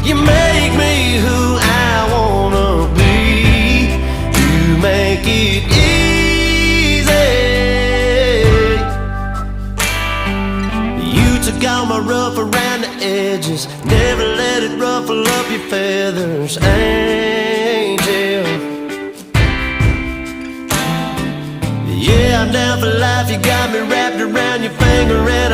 You make me who I wanna be. You make it easy. You took all my rough around the edges, never let it ruffle up your feathers, angel. Yeah, I'm down for life. You got me wrapped around your finger and